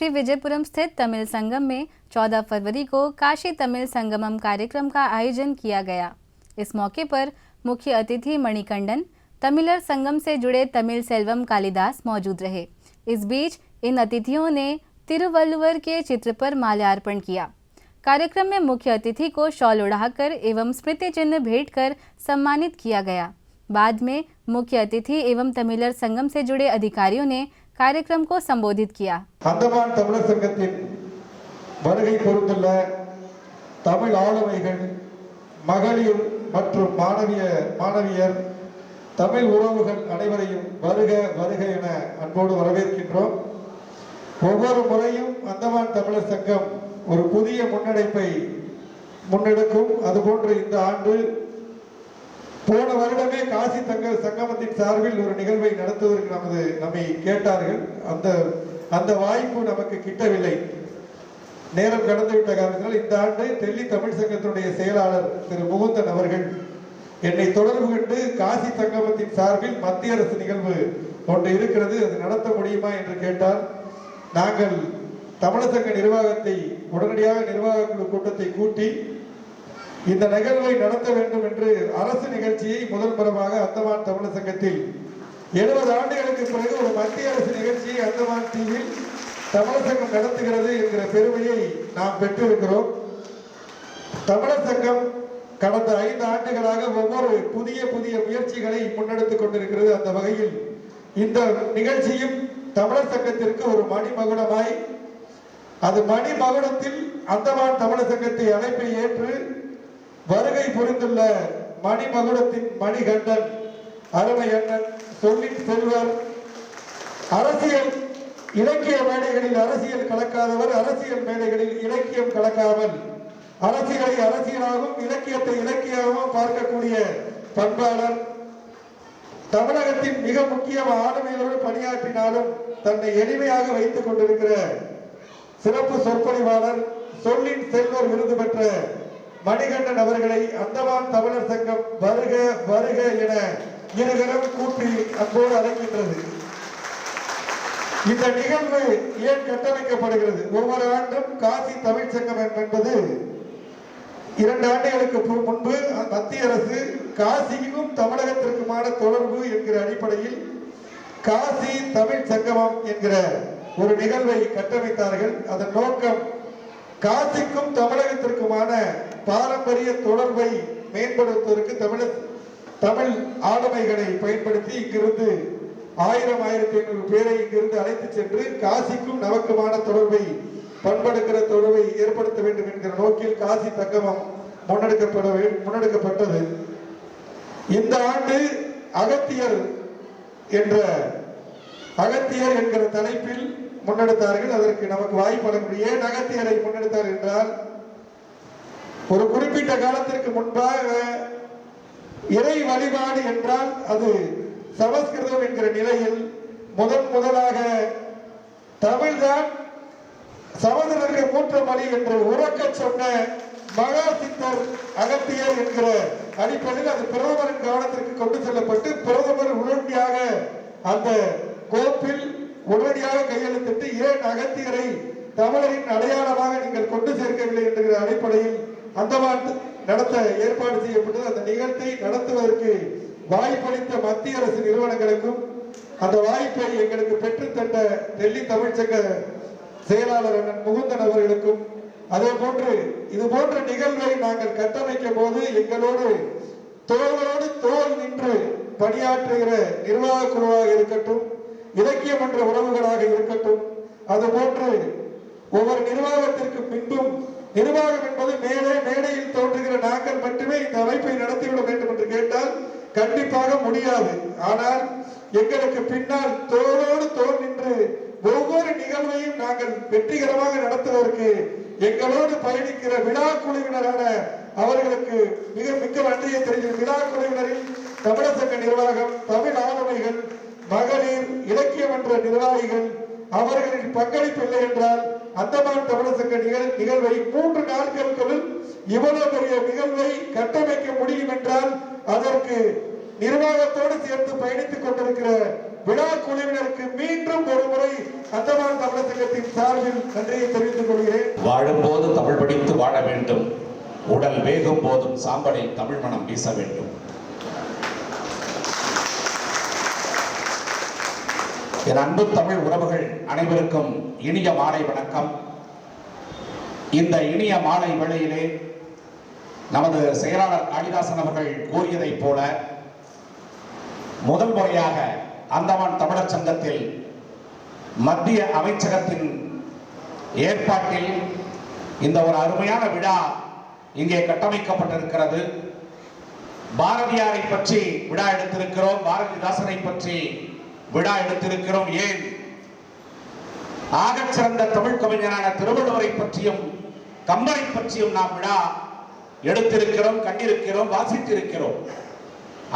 श्री विजयपुरम स्थित तमिल संगम में 14 फरवरी को काशी तमिल संगमम कार्यक्रम का आयोजन किया गया। इस मौके पर मुख्य अतिथि मणिकंडन, तमिलर संगम से जुड़े तमिल सेल्वम कालिदास मौजूद रहे। इस बीच इन अतिथियों ने तिरुवल्लुवर के चित्र पर माल्यार्पण किया। कार्यक्रम में मुख्य अतिथि को शॉल उड़ाकर एवं स्मृति चिन्ह भेंट कर सम्मानित किया गया। बाद में मुख्य अतिथि एवं तमिलर संगम से जुड़े अधिकारियों ने कार्यक्रम को संबोधित किया। अंडमान तमिलर संगத்தின் வருகை பொறுத்துள்ள தமிழ் ஆளுமைகள், மகளிர் மற்றும் மாணவியர், தமிழ் உறவுகள் அனைவரையும் வருக வருக என அன்போடு வரவேற்கின்றோம். ஒவ்வொரு முறையும் அந்தமான் தமிழர் சங்கம் ஒரு புதிய முன்னெடுப்பை முன்னெடுக்கும். அதுபோன்று இந்த ஆண்டு போன வருடமே காசி சங்கமத்தின் சார்பில் ஒரு நிகழ்வை நடத்துவதற்கு நம்மை கேட்டார்கள். அந்த வாய்ப்பு நமக்கு கிட்டவில்லை. நேரம் கடந்துவிட்ட காரணத்தினால் இந்த ஆண்டு டெல்லி தமிழ் சங்கத்தினுடைய செயலாளர் திரு முகுந்தன் அவர்கள் என்னை தொடர்பு கொண்டு காசி சங்கமத்தின் சார்பில் மத்திய அரசு நிகழ்வு ஒன்று இருக்கிறது, அது நடத்த முடியுமா என்று கேட்டால், நாங்கள் தமிழர் சங்க நிர்வாகத்தை உடனடியாக நிர்வாக குழு கூட்டத்தை கூட்டி இந்த நிகழ்வை நடத்த வேண்டும் என்று அரசு நிகழ்ச்சியை முதல் முறையாக அந்தமான் தமிழர் சங்கத்தில் 70 ஆண்டுகளுக்கு பிறகு ஒரு மத்திய அரசு நிகழ்ச்சியை அந்தமான் தீவில் தமிழர் சங்கம் நடத்துகிறது என்கிற பெருமையை நாம் பெற்றிருக்கிறோம். தமிழர் சங்கம் கடந்த 5 ஆண்டுகளாக ஒவ்வொரு புதிய முயற்சிகளை முன்னெடுத்துக் கொண்டிருக்கிறது. அந்த வகையில் இந்த நிகழ்ச்சியும் தமிழர் சங்கத்திற்கு ஒரு மணிமகுடமாய், அது மணிமகுடத்தில் அந்தமான் தமிழர் சங்கத்தை அழைப்பை ஏற்று வருகை புரிந்துள்ள மணிமகுடத்தின் மணிகண்டன், அருமை அண்ணன், சொல்லின் செல்வர், அரசியல் இலக்கிய மேடைகளில் அரசியல் கலக்காதவர், அரசியல் மேடைகளில் இலக்கியம் கலக்காமல் அரசியலை அரசியலாகவும் இலக்கியத்தை இலக்கியமாகவும் பார்க்கக்கூடிய பண்பாளர், தமிழகத்தின் மிக முக்கிய ஆளுமையோடு பணியாற்றினாலும் தன்னை எளிமையாக வைத்துக் கொண்டிருக்கிற சிறப்பு சொற்பொழிவாளர், சொல்லின் செல்வர் விருது பெற்ற மணிகண்டன் அவர்களை அந்தமான் தமிழர் சங்கம் வருக வருக என இருகரம் கூட்டி அன்போடு அழைக்கின்றது. இந்த நிகழ்வு ஏன் கட்டமைக்கப்படுகிறது? ஒவ்வொரு ஆண்டும் காசி தமிழ் சங்கம் என்பது 2 ஆண்டுகளுக்கு முன்பு மத்திய அரசு காசிக்கும் தமிழகத்திற்குமான தொடர்பு என்கிற அடிப்படையில் காசி தமிழ் சங்கமம் என்கிற ஒரு நிகழ்வை கட்டமைத்தார்கள். அதன் நோக்கம் காசிக்கும் தமிழகத்திற்குமான பாரம்பரிய தொடர்பை மேம்படுத்துவதற்கு தமிழ் ஆளுமைகளை பயன்படுத்தி இங்கிருந்து 1000-1500 பேரை இங்கிருந்து அழைத்து சென்று காசிக்கும் நமக்குமான தொடர்பை, பண்படுக்கிற தொடர்பை ஏற்படுத்த வேண்டும் என்கிற நோக்கில் காசி சங்கமம் முன்னெடுக்கப்பட்டது. இந்த ஆண்டு அகத்தியர் என்கிற தலைப்பில் முன்னெடுத்தார்கள். அதற்கு நமக்கு வாய்ப்பு வழங்க. ஏன் அகத்தியரை முன்னெடுத்தார் என்றால், ஒரு குறிப்பிட்ட காலத்திற்கு முன்பாக இறை வழிபாடு என்றால் அது சமஸ்கிருதம் என்கிற நிலையில் முதலாக தமிழ்தான் சமதற்கு மூற்ற மொழி என்று உறக்க சொன்ன மகா சித்தர் அகத்தியர் என்கிற அடிப்படையில் அது பிரதமரின் கவனத்திற்கு கொண்டு செல்லப்பட்டு பிரதமர் உடனடியாக அந்த கோப்பில் உடனடியாக கையெழுத்திட்டு, ஏன் அகத்தியரை தமிழரின் அடையாளமாக நீங்கள் கொண்டு சேர்க்கவில்லை என்கிற அடிப்படையில் அந்தமான் நடத்த ஏற்பாடு செய்யப்பட்டது. அந்த நிகழ்த்தை நடத்துவதற்கு வாய்ப்பளித்த மத்திய அரசு நிறுவனங்களுக்கும் அந்த வாய்ப்பை எங்களுக்கு பெற்றுத்தந்த டெல்லி தமிழ்ச்சங்க செயலாளர் அண்ணன் முகுந்தன் அவர்களுக்கும், அதே போன்று இது போன்ற நிகழ்வை நாங்கள் கட்டமைக்கும் போது எங்களோடு தோளோடு தோள் நின்று பணியாற்றுகிற நிர்வாக குழுவாக இருக்கட்டும், இலக்கிய மன்ற உறவுகளாக இருக்கட்டும், அதுபோன்று ஒவ்வொரு நிர்வாகத்திற்கு பின்பும் நிர்வாகம் என்பது மேடையில் தோன்றுகிற நாங்கள் மட்டுமே இந்த அமைப்பை நடத்திவிட வேண்டும் என்று கேட்டால் கண்டிப்பாக முடியாது. ஆனால் எங்களுக்கு பின்னால் தோளோடு தோள் நின்று ஒவ்வொரு நிகழ்வையும் நாங்கள் வெற்றிகரமாக நடத்துவதற்கு எங்களோடு பயணிக்கிற விழா குழுவினரான அவர்களுக்கு மிக்க நன்றியை தெரிவிக்கும். விழா குழுவினரில் தமிழர் சங்க நிர்வாகம், தமிழ் ஆளுமைகள், மகளிர், இலக்கிய மன்ற நிர்வாகிகள், அவர்களின் பங்களிப்பு இல்லை என்றால் அந்தமான் தமிழர் சங்க நிகழ்வை 3 நாட்களுக்குள் இவ்வளவு பெரிய நிகழ்வை கட்டமைக்க முடியும் என்றால் அதற்கு நிர்வாகத்தோடு சேர்ந்து பயணித்துக் கொண்டிருக்கிற விழா குழுவினருக்கு மீண்டும் ஒரு முறை அந்தமான் தமிழர் சங்கத்தின் சார்பில் நன்றியை தெரிவித்துக் கொள்கிறேன். வாழும்போது தமிழ் படித்து வாழ வேண்டும், உடல் வேகும் போதும் சாம்பலில் தமிழ் மனம் வீச வேண்டும். என் அன்பு தமிழ் உறவுகள் அனைவருக்கும் இனிய மாலை வணக்கம். இந்த இனிய மாலை வேளையிலே நமது செயலாளர் காளிதாசன் அவர்கள் கூறியதைப் போல முதல் முறையாக அந்தமான் தமிழர் சங்கத்தில் மத்திய அமைச்சகத்தின் ஏற்பாட்டில் இந்த ஒரு அருமையான விழா இங்கே கட்டமைக்கப்பட்டிருக்கிறது. பாரதியாரை பற்றி விழா எடுத்திருக்கிறோம், பாரதிதாசனை பற்றி விழா எடுத்திருக்கிறோம். ஏன் ஆகச் சிறந்த தமிழ் கவிஞரான திருவள்ளுவரை பற்றியும் கம்பரை பற்றியும் நாம் விழா எடுத்திருக்கிறோம், கண்டிருக்கிறோம், வாசித்திருக்கிறோம்.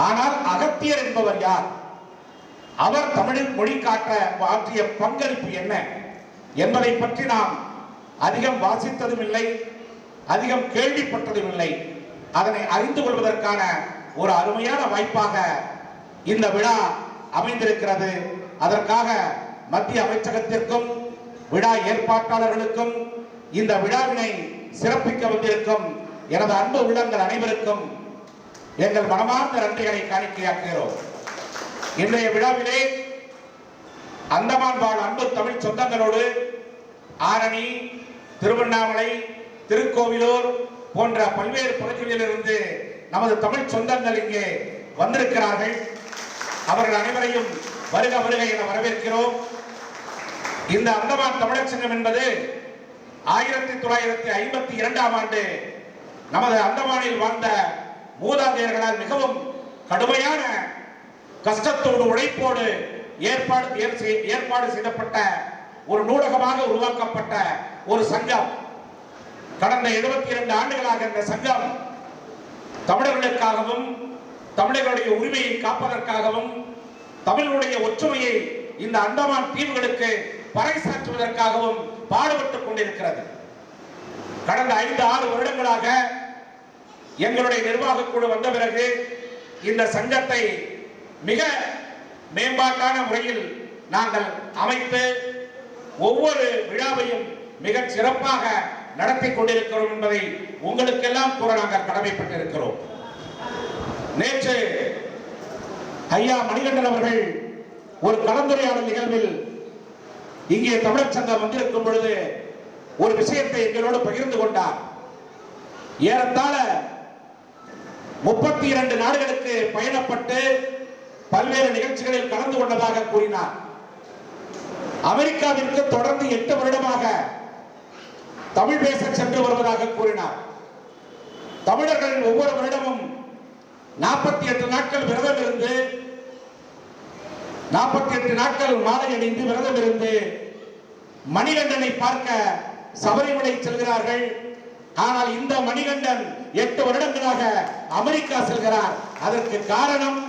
ஆனால் அகத்தியர் என்பவர் யார்? அவர் தமிழில் மொழி காட்ட ஆற்றிய பங்களிப்பு என்ன என்பதை பற்றி நாம் அதிகம் வாசித்ததும் இல்லை, அதிகம் கேள்விப்பட்டதும் இல்லை. அதனை அறிந்து கொள்வதற்கான ஒரு அருமையான வாய்ப்பாக இந்த விழா அமைந்திருக்கிறது. அதற்காக மத்திய அமைச்சகத்திற்கும் விழா ஏற்பாட்டாளர்களுக்கும் இந்த விழாவினை சிறப்பிக்க வந்திருக்கும் எனது அன்பு உள்ளங்கள் அனைவருக்கும் எங்கள் மனமார்ந்த நன்றிகளை காணிக்கையாக்குகிறோம். இன்றைய விழாவிலே அந்தமான் வாழ் அன்பு தமிழ் சொந்தங்களோடு ஆரணி, திருவண்ணாமலை, திருக்கோவிலூர் போன்ற பல்வேறு பகுதிகளிலிருந்து நமது தமிழ் சொந்தங்கள் இங்கே வந்திருக்கிறார்கள். அவர்கள் அனைவரையும் வருக வருக என வரவேற்கிறோம். இந்த அந்தமான் தமிழர் சங்கம் என்பது 1952ஆம் ஆண்டு நமது அந்தமானில் வாழ்ந்த மூதாதையர்களால் மிகவும் கடுமையான கஷ்டத்தோடு உழைப்போடு ஏற்பாடு செய்யப்பட்ட ஒரு நூலகமாக உருவாக்கப்பட்ட ஒரு சங்கம். கடந்த 72 ஆண்டுகளாக இந்த சங்கம் தமிழர்களுக்காகவும் தமிழர்களுடைய உரிமையை காப்பதற்காகவும் தமிழர்களுடைய ஒற்றுமையை இந்த அந்தமான் தீவுகளுக்கு பறைசாற்றுவதற்காகவும் பாடுபட்டுக் கொண்டிருக்கிறது. கடந்த 5-6 வருடங்களாக எங்களுடைய நிர்வாக குழு வந்த பிறகு இந்த சங்கத்தை மிக மேம்பாட்டான முறையில் நாங்கள் அமைத்து ஒவ்வொரு விழாவையும் மிக சிறப்பாக நடத்தி கொண்டிருக்கிறோம் என்பதை உங்களுக்கெல்லாம் கூற நாங்கள் கடமைப்பட்டிருக்கிறோம். நேற்று ஐயா மணிகண்டன் அவர்கள் ஒரு கலந்துரையாடல் நிகழ்வில் இங்கே தமிழர் சங்கம் வந்திருக்கும் பொழுது ஒரு விஷயத்தை எங்களோடு பகிர்ந்து கொண்டார். ஏறத்தாழ 32 நாடுகளுக்கு பயணப்பட்டு பல்வேறு நிகழ்ச்சிகளில் கலந்து கொண்டதாக கூறினார். அமெரிக்காவிற்கு தொடர்ந்து 8 வருடமாக தமிழ் பேச சென்று வருவதாக கூறினார். தமிழர்கள் ஒவ்வொரு வருடமும் 48 நாட்கள் விரதம் இருந்து 48 நாட்கள் மாலை அணிந்து விரதம் இருந்து மணிகண்டனை பார்க்க சபரிமலை செல்கிறார்கள். ஆனால் இந்த மணிகண்டன் 8 வருடங்களாக அமெரிக்கா செல்கிறார். அதற்கு காரணம்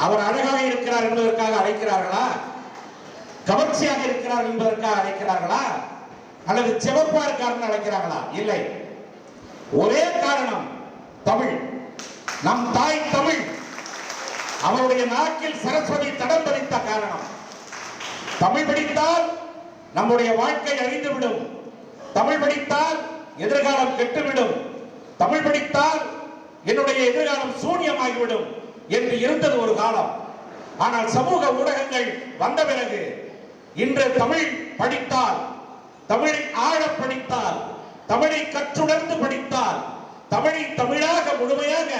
அவர் அழகாக இருக்கிறார் என்பதற்காக அழைக்கிறார்களா? கவர்ச்சியாக இருக்கிறார் என்பதற்காக அழைக்கிறார்களா? அல்லது சிவப்பா இருக்காருன்னு அழைக்கிறார்களா? இல்லை. ஒரே காரணம், தமிழ். நம் தாய் தமிழ். அவருடைய நாக்கில் சரஸ்வதி தடம் பதித்த காரணம். தமிழ் படித்தால் நம்முடைய வாழ்க்கை அழிந்துவிடும், தமிழ் படித்தால் எதிர்காலம் கெட்டுவிடும், தமிழ் படித்தால் என்னுடைய எதிர்காலம் சூன்யமாகிவிடும் என்று இருந்தது ஒரு காலம். ஆனால் சமூக ஊடகங்கள் வந்த பிறகு இன்று தமிழ் படித்தால், தமிழை ஆழ படித்தால், தமிழை கற்றுணர்ந்து படித்தால், தமிழை தமிழாக முழுமையாக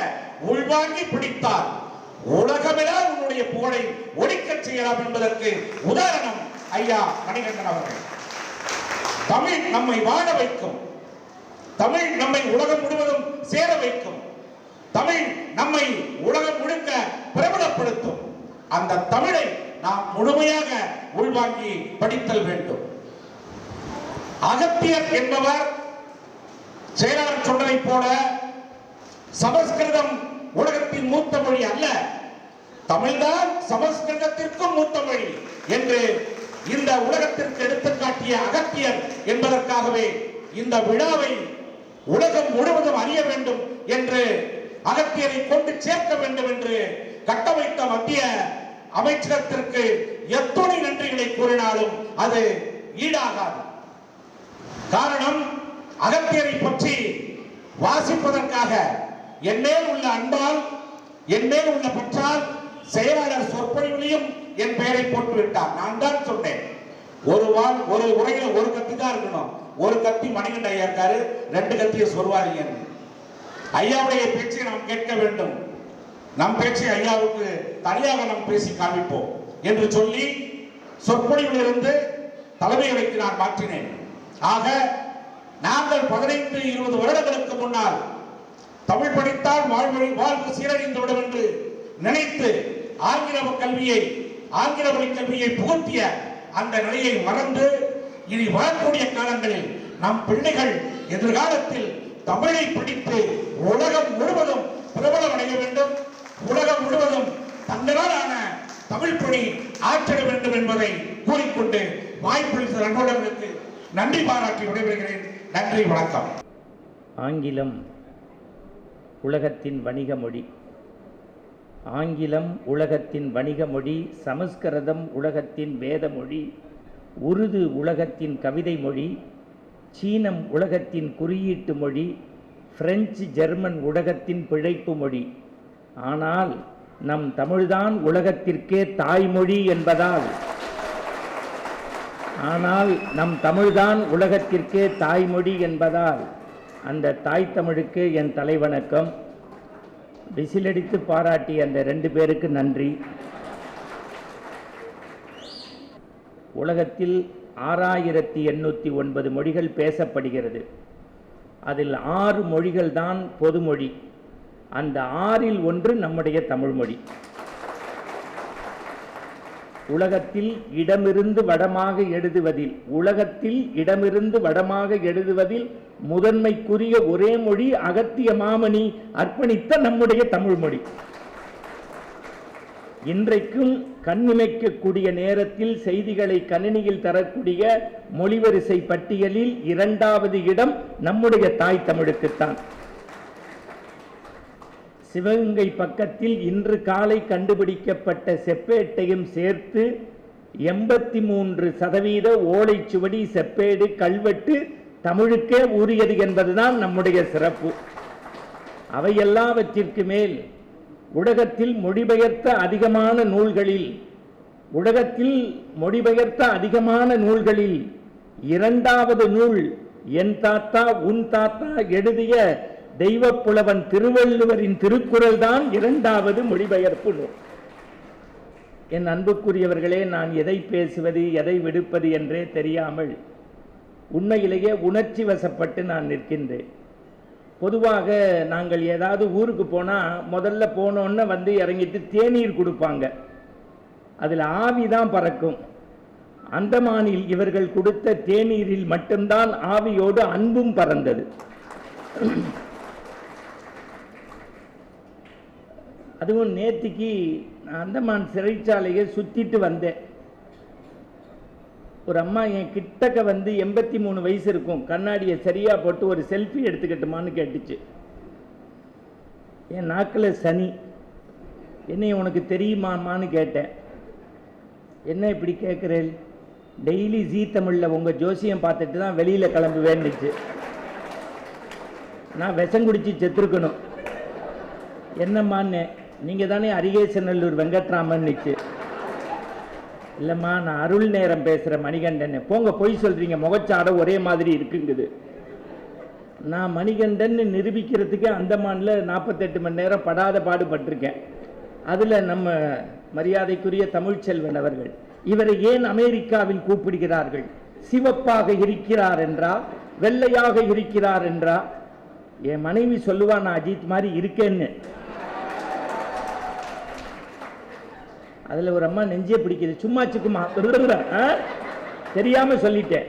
உள்வாங்கி படித்தால் உலகமெல்லாம் உன்னுடைய புகழை ஒழிக்கச் செய்யலாம் என்பதற்கு உதாரணம் ஐயா மணிகண்டன் அவர்கள். தமிழ் நம்மை வாழ வைக்கும், தமிழ் நம்மை உலகம் முழுவதும் சேர வைக்கும், தமிழ் நம்மை உலகம் முழுக்க பிரபலப்படுத்தும். அந்த தமிழை நாம் முழுமையாக உள்வாங்கி படித்தல் வேண்டும். அகத்தியர் என்பவர் செயலாளர் சொன்னதைப் போல சமஸ்கிருதம் உலகத்தின் மூத்த மொழி அல்ல, தமிழ்தான் சமஸ்கிருதத்திற்கும் மூத்த மொழி என்று இந்த உலகத்திற்கு எடுத்துக்காட்டிய அகத்தியர் என்பதற்காகவே இந்த விழாவை உலகம் முழுவதும் அறிய வேண்டும் என்று, அகத்தியரை கொண்டு சேர்க்க வேண்டும் என்று கட்டமைத்த மத்திய அமைச்சகத்திற்கு எத்தனை நன்றிகளை கூறினாலும் அது ஈடாகாது. காரணம், அகத்தியரை பற்றி வாசிப்பதற்காக என்மேல் உள்ள அன்பால், என்மேல் உள்ள பற்றால் செயலாளர் சொற்பொழிவிலையும் என் பெயரை போட்டு விட்டார். நான் தான் சொன்னேன், ஒரு உரையில ஒரு கத்தி தான் இருக்கணும். ஒரு கத்தி மணிகண்ட ஐயா இருக்காரு, 2 கத்தியை சொல்வாரிங்க. ஐயாவுடைய பேச்சை நாம் கேட்க வேண்டும். நம் பேச்சை ஐயாவுக்கு தனியாக நாம் பேசி காண்பிப்போம் என்று சொல்லி சொற்பொழிவிலிருந்து தலைமை உரைக்கு நான் மாற்றினேன். ஆக நாங்கள் 15-20 வருடங்களுக்கு முன்னால் தமிழ் படித்தால் வாழ்வு சீரழிந்து விடும் என்று நினைத்து ஆங்கில மொழி கல்வியை புகுத்திய அந்த நிலையை மறந்து இனி வரக்கூடிய காலங்களில் நம் பிள்ளைகள் எதிர்காலத்தில் தமிழை படித்து உலகம் முழுவதும் பிரபலம் அடைய வேண்டும், உலகம் முழுவதும் தங்களாலான தமிழ் பணி ஆற்றிட வேண்டும் என்பதை கூறிக்கொண்டு வாய்ப்பளித்த நண்பர்களுக்கு நன்றி பாராட்டி விடைபெறுகிறேன். நன்றி, வணக்கம். ஆங்கிலம் உலகத்தின் வணிக மொழி. ஆங்கிலம் உலகத்தின் வணிக மொழி, சமஸ்கிருதம் உலகத்தின் வேத மொழி, உருது உலகத்தின் கவிதை மொழி, சீனம் உலகத்தின் குறியீட்டு மொழி, பிரெஞ்சு ஜெர்மன் உலகத்தின் பிழைப்பு மொழி. ஆனால் நம் தமிழ்தான் உலகத்திற்கே தாய்மொழி என்பதால் அந்த தாய் தமிழுக்கு என் தலைவணக்கம். விசிலடித்து பாராட்டிய அந்த 2 பேருக்கு நன்றி. உலகத்தில் 6809 மொழிகள் பேசப்படுகிறது. அதில் 6 மொழிகள் தான் பொதுமொழி. அந்த 6இல் ஒன்று நம்முடைய தமிழ்மொழி. உலகத்தில் இடமிருந்து வடமாக எழுதுவதில் முதன்மைக்குரிய ஒரே மொழி அகத்திய மாமணி அர்ப்பணித்த நம்முடைய தமிழ்மொழி. இன்றைக்கும் கண்ணிமைக்கக்கூடிய நேரத்தில் செய்திகளை கணினியில் தரக்கூடிய மொழிவரிசை பட்டியலில் 2வது இடம் நம்முடைய தாய் தமிழுக்குத்தான். சிவகங்கை பக்கத்தில் இன்று காலை கண்டுபிடிக்கப்பட்ட செப்பேட்டையும் சேர்த்து 83% ஓலைச்சுவடி, செப்பேடு, கல்வெட்டு தமிழுக்கே உரியது என்பதுதான் நம்முடைய சிறப்பு. அவையெல்லாவற்றிற்கு மேல் உலகத்தில் மொழிபெயர்த்த அதிகமான நூல்களில் 2வது நூல் என் தாத்தா உன் தாத்தா எழுதிய தெய்வப்புலவன் திருவள்ளுவரின் திருக்குறள் தான் 2வது மொழிபெயர்ப்பு நூல். என் அன்புக்குரியவர்களே, நான் எதை பேசுவது எதை விடுப்பது என்றே தெரியாமல் உண்மையிலேயே உணர்ச்சி வசப்பட்டு நான் நிற்கின்றேன். பொதுவாக நாங்கள் ஏதாவது ஊருக்கு போனால் முதல்ல போனோன்னு வந்து இறங்கிட்டு தேநீர் கொடுப்பாங்க. அதில் ஆவி தான் பறக்கும். அந்தமானில் இவர்கள் கொடுத்த தேநீரில் மட்டும்தான் ஆவியோடு அன்பும் பறந்தது. அதுவும் நேத்திக்கு அந்தமான் சிறைச்சாலையை சுற்றிட்டு வந்தேன். ஒரு அம்மா என் கிட்டக்க வந்து 83 வயசு இருக்கும், கண்ணாடியை சரியாக போட்டு ஒரு செல்ஃபி எடுத்துக்கிட்டுமான்னு கேட்டுச்சு. என் நாக்கில் சனி. என்ன உனக்கு தெரியுமான்னு கேட்டேன். என்ன இப்படி கேட்குறேன்? டெய்லி ஜீ தமிழில் உங்கள் ஜோசியம் பார்த்துட்டு தான் வெளியில் கிளம்புவேன்னுச்சு. நான் விஷம் குடிச்சு செத்துருக்கணும். என்னம்மான்னு, நீங்கள் தானே அரிகேசநல்லூர் வெங்கட்ராமன்னுச்சு. இல்லைம்மா, நான் அருள் நேரம் பேசுகிற மணிகண்டன். போங்க, பொய் சொல்கிறீங்க, முகச்சாடை ஒரே மாதிரி இருக்குங்குது. நான் மணிகண்டன் நிரூபிக்கிறதுக்கு அந்தமானில் 48 மணி நேரம் படாத பாடுபட்டிருக்கேன். அதில் நம்ம மரியாதைக்குரிய தமிழ்ச்செல்வன் அவர்கள் இவரை ஏன் அமெரிக்காவில் கூப்பிடுகிறார்கள்? சிவப்பாக இருக்கிறார் என்றா, வெள்ளையாக இருக்கிறார் என்றா? என் மனைவி சொல்லுவா, நான் அஜித் மாதிரி இருக்கேன்னு. அதில் ஒரு அம்மா நெஞ்சே பிடிக்குது. சும்மா தெரியாமல் சொல்லிட்டேன்.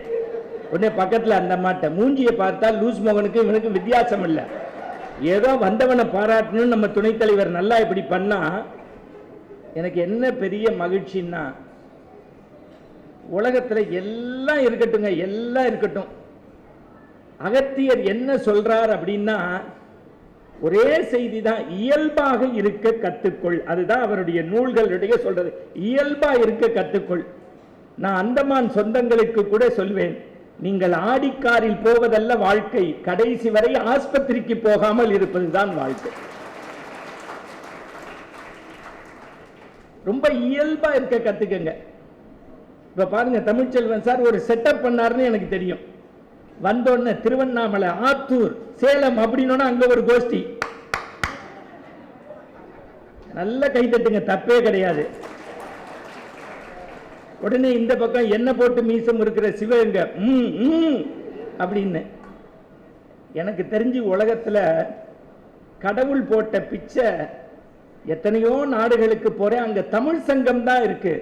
உடனே பக்கத்தில் அந்த அம்மாட்ட, மூஞ்சியை பார்த்தா லூஸ் மோகனுக்கு இவனுக்கு வித்தியாசம் இல்லை. ஏதோ வந்தவனை பாராட்டணும்னு நம்ம துணைத் தலைவர் நல்லா இப்படி பண்ணா எனக்கு என்ன பெரிய மகிழ்ச்சின்னா, உலகத்தில் எல்லாம் இருக்கட்டுங்க, எல்லாம் இருக்கட்டும். அகத்தியர் என்ன சொல்றார் அப்படின்னா, ஒரே செய்தி தான், இயல்பாக இருக்க கத்துக்கொள். அதுதான் அவருடைய நூல்களுடைய சொல்றது, இயல்பா இருக்க கத்துக்கொள். நான் அந்தமான் சொந்தங்களுக்கு கூட சொல்வேன், நீங்கள் ஆடிக்காரில் போவதல்ல வாழ்க்கை, கடைசி வரை ஆஸ்பத்திரிக்கு போகாமல் இருப்பதுதான் வாழ்க்கை. ரொம்ப இயல்பா இருக்க கத்துக்கங்க. இப்ப பாருங்க, தமிழ்ச்செல்வன் சார் ஒரு செட்டப் பண்ணாருன்னு எனக்கு தெரியும். வந்தோடனே திருவண்ணாமலை, ஆத்தூர், சேலம் அப்படின்னா அங்க ஒரு கோஷ்டி. நல்ல கை தட்டுங்க, தப்பே கிடையாது. உடனே இந்த பக்கம் என்ன போட்டு மீசம் இருக்கிற சிவகங்கை அப்படின்னு. எனக்கு தெரிஞ்சு உலகத்துல கடவுள் போட்ட பிச்சை எத்தனையோ நாடுகளுக்கு போறேன், அங்க தமிழ் சங்கம் தான் இருக்கு.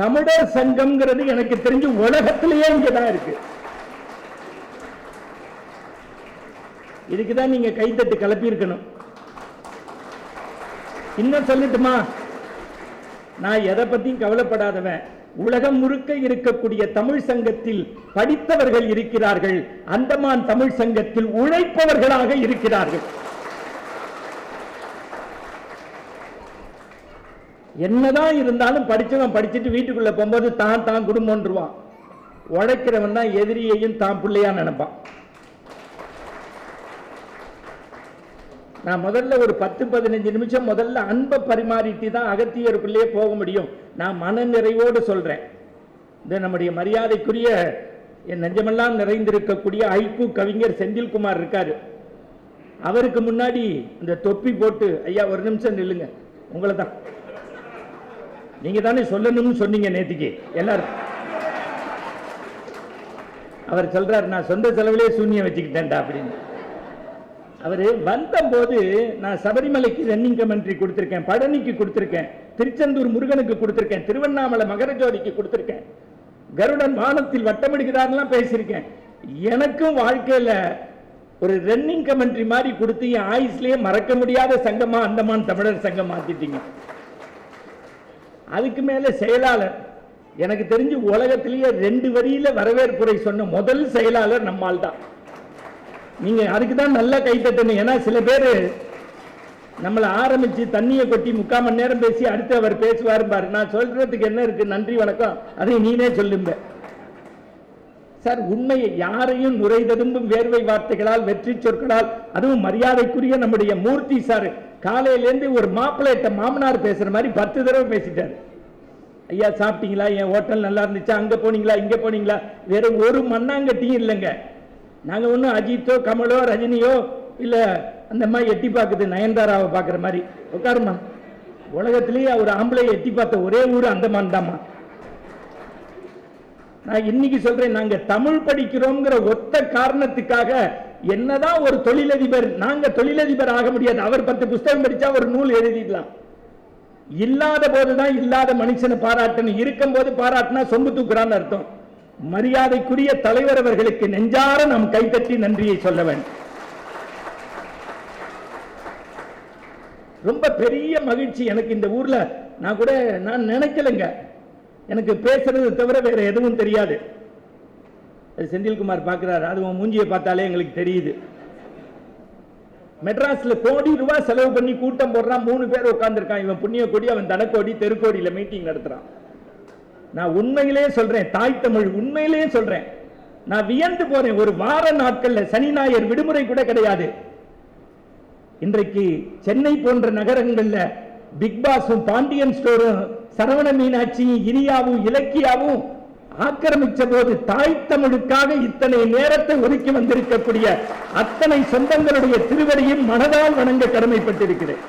தமிழர் சங்கம்ங்கிறது எனக்கு தெரிஞ்சு உலகத்திலேயே இங்கதான் இருக்கு. இதுக்குதான் நீங்க கைத்தட்டு கிளப்பி இருக்கணும். இன்னும் சொல்லட்டுமா, நான் எதை பத்தியும் கவலைப்படாதவன். உலகம் முழுக்க இருக்கக்கூடிய தமிழ் சங்கத்தில் படித்தவர்கள் இருக்கிறார்கள், அந்தமான் தமிழ் சங்கத்தில் உழைப்பவர்களாக இருக்கிறார்கள். என்னதான் இருந்தாலும் படிச்சவன் படிச்சுட்டு வீட்டுக்குள்ள போகும்போது தான் குடும்பம்ன்றுவான். உழைக்கிறவன் தான் எதிரியையும் தான் பிள்ளையா நினைப்பான். நான் முதல்ல ஒரு 10-15 நிமிஷம் முதல்ல அன்பை பரிமாறிட்டு தான் அகத்தியருக்குள்ளே போக முடியும். நான் மன நிறைவோடு சொல்றேன். இந்த நம்முடைய மரியாதைக்குரிய என் நெஞ்சமெல்லாம் நிறைந்திருக்கக்கூடிய ஐக்கூ கவிஞர் செந்தில்குமார் இருக்காரு. அவருக்கு முன்னாடி இந்த தொப்பி போட்டு, ஐயா ஒரு நிமிஷம் நில்லுங்க, உங்களை தான் நீங்க தானே சொல்லணும்னு சொன்னீங்க நேத்திக்கு எல்லாரும். அவர் சொல்றாரு, நான் சொந்த செலவிலே சூன்யம் வச்சுக்கிட்டேன்டா அப்படின்னு. அவரு வந்தபோது நான் சபரிமலைக்கு ரன்னிங் கமெண்ட்ரி கொடுத்திருக்கேன், பழனிக்கு கொடுத்திருக்கேன், திருச்செந்தூர் முருகனுக்கு கொடுத்திருக்கேன், திருவண்ணாமலை மகரஜோதிக்கு கொடுத்திருக்கேன், கருடன் வானத்தில் வட்டமிடுகிறார்லாம் பேசியிருக்கேன். எனக்கும் வாழ்க்கையில ஒரு ரன்னிங் கமெண்ட்ரி மாதிரி கொடுத்து என் ஆயுஸ்லயே மறக்க முடியாத சங்கமா அந்தமான் தமிழர் சங்கம் மாத்திட்டீங்க. அதுக்கு மேல செயலாளர், எனக்கு தெரிஞ்சு உலகத்திலேயே 2 வரியில வரவேற்புரை சொன்ன முதல் செயலாளர் நம்மால் தான். நீங்க அதுக்கு தான் நல்லா கைத்தட்டணும். ஏன்னா சில பேர் நம்மளை ஆரம்பிச்சு தண்ணியை கொட்டி 3/4 மணி நேரம் பேசி அடுத்து அவர் பேசுவார் பாரு. நான் சொல்றதுக்கு என்ன இருக்கு, நன்றி வணக்கம், அதை நீனே சொல்லுங்க சார். உண்மையை யாரையும் நுரைததும்பும் வேர்வை வார்த்தைகளால், வெற்றி சொற்களால், அதுவும் மரியாதைக்குரிய நம்முடைய மூர்த்தி சார் காலையிலேருந்து ஒரு மாப்பிள்ளைட்ட மாமனார் பேசுற மாதிரி 10 தடவை பேசிட்டாரு. ஐயா சாப்பிட்டீங்களா, என் ஹோட்டல் நல்லா இருந்துச்சா, அங்க போனீங்களா, இங்க போனீங்களா, வேற ஒரு மண்ணாங்கட்டியும் இல்லைங்க. நாங்க ஒன்றும் அஜித்தோ கமலோ ரஜினியோ இல்ல அந்த மாதிரி எட்டி பார்க்குது நயன்தாராவை பார்க்குற மாதிரி. உட்காருமா, உலகத்திலேயே ஒரு ஆம்பளை எட்டி பார்த்த ஒரே ஊர் அந்தமான் தாமா. நான் இன்னைக்கு சொல்றேன், நாங்க தமிழ் படிக்கிறோம்ங்கிற ஒத்த காரணத்துக்காக என்னதான் ஒரு தொழிலதிபர், நாங்க தொழிலதிபர் ஆக முடியாது. அவர் 10 புத்தகம் படிச்சா ஒரு நூல் எழுதிடலாம். இல்லாத போதுதான் இல்லாத மனுஷனை பாராட்டணும், இருக்கும் போது பாராட்டினா சொம்பு தூக்குறான்னு அர்த்தம். மரியாதைக்குரிய தலைவர் அவர்களுக்கு நெஞ்சார நாம் கைத்தட்டி நன்றியை சொல்ல வேண்டும். ரொம்ப பெரிய மகிழ்ச்சி எனக்கு இந்த ஊர்ல. நான் நினைக்கலங்க, எனக்கு பேசுறது தவிர வேற எதுவும் தெரியாது. செந்தில்குமார் பார்க்கிறார், அது மூஞ்சியை பார்த்தாலே எங்களுக்கு தெரியுது. மெட்ராஸ்ல கோடி ரூபாய் செலவு பண்ணி கூட்டம் போடுறான், 3 பேர் உட்கார்ந்துருக்கான். இவன் புண்ணிய கோடி, அவன் தனக்கோடி, தெருக்கோடியில மீட்டிங் நடத்துறான். நான் உண்மையிலே சொல்றேன், தாய் தமிழ் உண்மையிலே சொல்றேன். நான் வியந்து போறேன். ஒரு வார நாட்கள்ல சனி ஞாயிறு விடுமுறை கூட கிடையாது. இன்றைக்கு சென்னை போன்ற நகரங்கள்ல பிக் பாஸும் பாண்டியன் ஸ்டோரும் சரவண மீனாட்சியும் இனியாவும் இலக்கியாவும் ஆக்கிரமிச்ச போது தாய் தமிழுக்காக இத்தனை நேரத்தை ஒதுக்கி வந்திருக்கக்கூடிய அத்தனை சொந்தங்களுடைய திருவடியும் மனதால் வணங்க கடமைப்பட்டிருக்கிறேன்.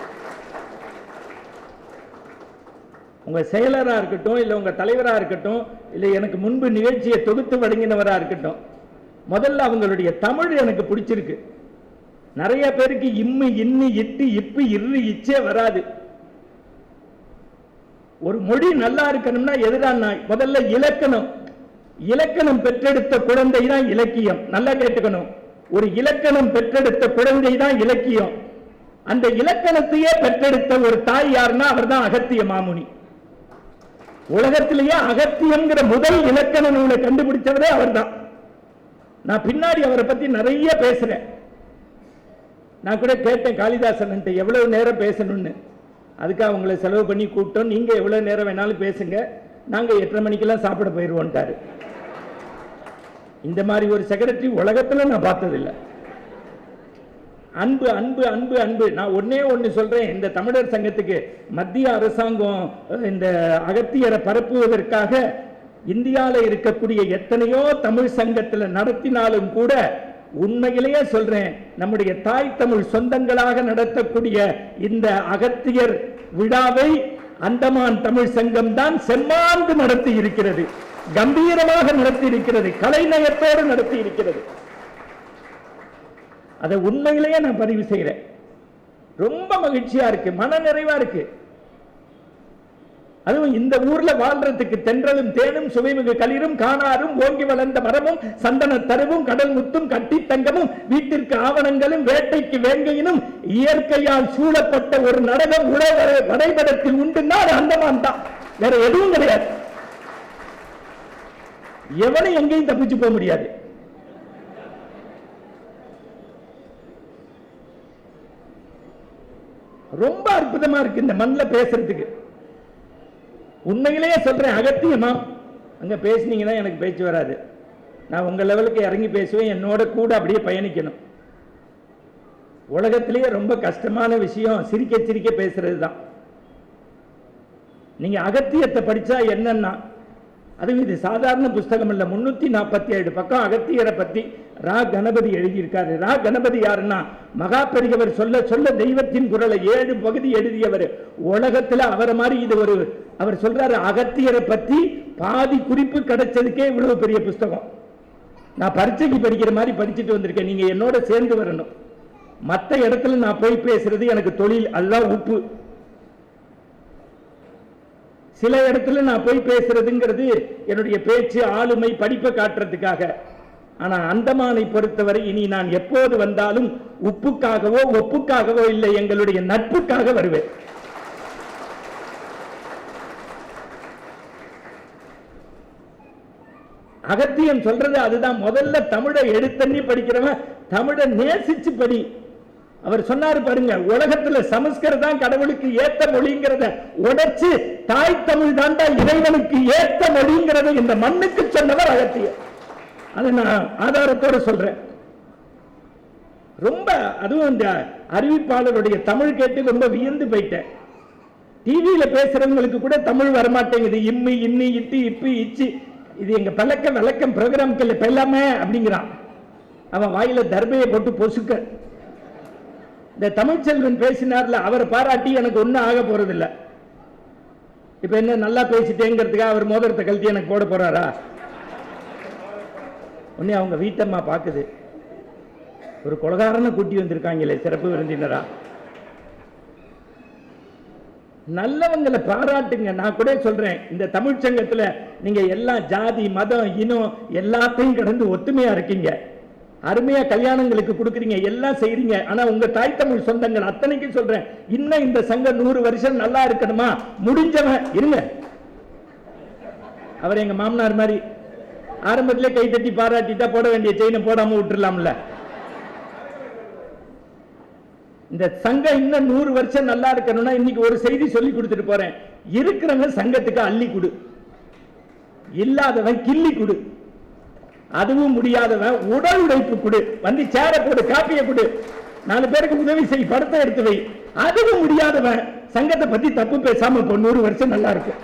உங்க செயலரா இருக்கட்டும், இல்ல உங்க தலைவரா இருக்கட்டும், இல்ல எனக்கு முன்பு நிகழ்ச்சியை தொகுத்து வழங்கினவரா இருக்கட்டும், முதல்ல அவங்களுடைய தமிழ் எனக்கு பிடிச்சிருக்கு. நிறைய பேருக்கு இம்மு இன்னு இட்டு இப்பு இரு இச்சே வராது. ஒரு மொழி நல்லா இருக்கணும்னா எதிரான முதல்ல இலக்கணம். இலக்கணம் பெற்றெடுத்த குழந்தை தான் இலக்கியம். நல்லா கேட்டுக்கணும். ஒரு இலக்கணம் பெற்றெடுத்த குழந்தை தான் இலக்கியம். அந்த இலக்கணத்தையே பெற்றெடுத்த ஒரு தாய் யாருன்னா அவர் தான் அகத்திய மாமுனி. உலகத்திலேயே அகத்தியம்ங்கிற முதல் இலக்கண நூலை கண்டுபிடிச்சவரே அவர் தான். நான் பின்னாடி அவரை பத்தி நிறைய பேசுறேன். நான் கூட கேட்டேன் காளிதாசன் எவ்வளவு நேரம் பேசணும்னு. அதுக்கு அவங்கள செலவு பண்ணி கூப்பிட்டோம். நீங்க எவ்வளவு நேரம் வேணாலும் பேசுங்க, நாங்க 8:30 மணிக்கெல்லாம் சாப்பிட போயிடுவோன்ட்டாரு. இந்த மாதிரி ஒரு செக்ரட்டரி உலகத்துல நான் பார்த்ததில்லை. அன்பு அன்பு அன்பு அன்பு. நான் ஒன்னே ஒன்று சொல்றேன், இந்த தமிழர் சங்கத்துக்கு மத்திய அரசாங்கம் இந்த அகத்தியரை பரப்புவதற்காக இந்தியாவில் இருக்கக்கூடிய எத்தனையோ தமிழ் சங்கத்தில் நடத்தினாலும் கூட உண்மையிலேயே சொல்றேன், நம்முடைய தாய் தமிழ் சொந்தங்களாக நடத்தக்கூடிய இந்த அகத்தியர் விழாவை அந்தமான் தமிழ் சங்கம் தான் செம்மாந்து நடத்தி இருக்கிறது, கம்பீரமாக நடத்தி இருக்கிறது, கலைநயத்தோடு நடத்தி இருக்கிறது. அதை உண்மையிலேயே நான் பதிவு செய்கிறேன். ரொம்ப மகிழ்ச்சியா இருக்கு, மன நிறைவா இருக்கு. அதுவும் இந்த ஊர்ல வாழ்றதுக்கு தென்றலும் தேனும் சுவைமிகு களிரும் காணாரும் ஓங்கி வளர்ந்த மரமும் சந்தன தருவும் கடல் முத்தும் கட்டி தங்கமும் வீட்டிற்கு ஆவணங்களும் வேட்டைக்கு வேங்கையினும் இயற்கையால் சூழப்பட்ட ஒரு நடனம் வரைபடத்தில் உண்டுன்னா அந்தமான் தான், வேற எதுவும் கிடையாது. எவனும் எங்கேயும் தப்பிச்சு போக முடியாது. ரொம்ப அற்புதமா இருக்கு இந்த மண்ணில் பேசுறதுக்கு. உண்மையிலேயே சொல்றேன், அகத்தியமா அங்க பேசுனீங்கன்னா எனக்கு பேச்சு வராது. நான் உங்க லெவலுக்கு இறங்கி பேசுவேன், என்னோட கூட அப்படியே பயணிக்கணும். உலகத்திலேயே ரொம்ப கஷ்டமான விஷயம் சிரிக்க சிரிக்க பேசுறது தான். நீங்க அகத்தியத்தை படிச்சா என்னன்னா, அதுவும் இது சாதாரண புஸ்தகம் இல்ல, 347 பக்கம் அகத்தியரை பத்தி ரா கணபதி எழுதியிருக்காரு. ரா கணபதி யாருன்னா, மகா பெரியவர் சொல்ல சொல்ல தெய்வத்தின் குரலை 7 பகுதி எழுதியவர். உலகத்துல அவரை மாதிரி இது ஒரு, அவர் சொல்றாரு அகத்தியரை பத்தி பாதி குறிப்பு கிடைச்சதுக்கே இவ்வளவு பெரிய புஸ்தகம். நான் பரீட்சைக்கு படிக்கிற மாதிரி படிச்சுட்டு வந்திருக்கேன். நீங்க என்னோட சேர்ந்து வரணும். மற்ற இடத்துல நான் போய் பேசுறது எனக்கு தொழில், அதுதான் உப்பு. சில இடத்துல நான் போய் பேசுறதுங்கிறது என்னுடைய பேச்சு ஆளுமை படிப்பை காட்டுறதுக்காக. ஆனா அந்தமானை பொறுத்தவரை இனி நான் எப்போது வந்தாலும் உப்புக்காகவோ ஒப்புக்காகவோ இல்லை, எங்களுடைய நட்புக்காக வருவேன். அகத்தியம் சொல்றது அதுதான். முதல்ல தமிழை எடுத்தண்ணி படிக்கிறவன் தமிழை நேசிச்சு படி. அவர் சொன்னாரு பாருங்க, உலகத்துல சமஸ்கிருதம் கடவுளுக்கு ஏத்த மொழிங்கிறத உடைச்சு தாய் தமிழ் தாண்டா இறைவனுக்கு ஏத்த மொழிங்கிறத இந்த மண்ணுக்கு சொன்னவர் அகத்தியர். அதை நான் ஆதாரத்தோட சொல்றேன். ரொம்ப அதுவும் இந்த அறிவிப்பாளருடைய தமிழ் கேட்டு ரொம்ப வியந்து போயிட்டேன். டிவியில பேசுறவங்களுக்கு கூட தமிழ் வரமாட்டேங்குது. இம்மி இன்னி இட்டி இப்பி இச்சி, இது எங்க பழக்க வழக்கம் ப்ரோக்ராம்கள் பெல்லாமே அப்படிங்கிறான். அவன் வாயில தர்பையை போட்டு பொசுக்க. இந்த தமிழ்ச்செல்வன் பேசினார்ல, அவரை பாராட்டி எனக்கு ஒன்றும் ஆக போறதில்லை. இப்ப என்ன நல்லா பேசிட்டேங்கிறதுக்காக அவர் மோதிரத்தை கழட்டி எனக்கு போட போறாரா? உடனே அவங்க வீட்டம்மா பாக்குது, ஒரு கொலகாரனை கூட்டி வந்திருக்காங்களே சிறப்பு விருந்தினரா. நல்லவங்களை பாராட்டுங்க. நான் கூட சொல்றேன், இந்த தமிழ்ச்சங்கத்துல நீங்க எல்லா ஜாதி மதம் இனம் எல்லாத்தையும் கடந்து ஒத்துமையா இருக்கீங்க. அருமையா கல்யாணங்களுக்கு கொடுக்குறீங்க, எல்லாம் செய்றீங்க. ஆனா உங்க தாய் தமிழ் சொந்தங்கள் அத்தனைக்கும் சொல்றேன், இன்னும் இந்த சங்கம் 100 வருஷம் நல்லா இருக்கணுமா, முடிஞ்சவன் இருங்க. அவர் எங்க மாமனார் மாதிரி ஆரம்பத்திலே கை தட்டி பாராட்டிட்டா போட வேண்டிய செயினை போடாம விட்டுறலாம்ல. இந்த சங்கம் இன்னும் 100 வருஷம் நல்லா இருக்கணும்னா இன்னைக்கு ஒரு செய்தி சொல்லி கொடுத்துட்டு போறேன். இருக்கிறவன் சங்கத்துக்கு அள்ளி கொடு, இல்லாதவன் கிள்ளி கொடு, அதுவும் முடியாதவன் உடல் உழைப்பு கொடு, வந்து சேர போடு, காப்பியை கொடு, 4 பேருக்கு உதவி செய், படத்தை எடுத்து வை. அதுவும் முடியாதவன் சங்கத்தை பத்தி தப்பு பேசாம 100 வருஷம் நல்லா இருக்கும்.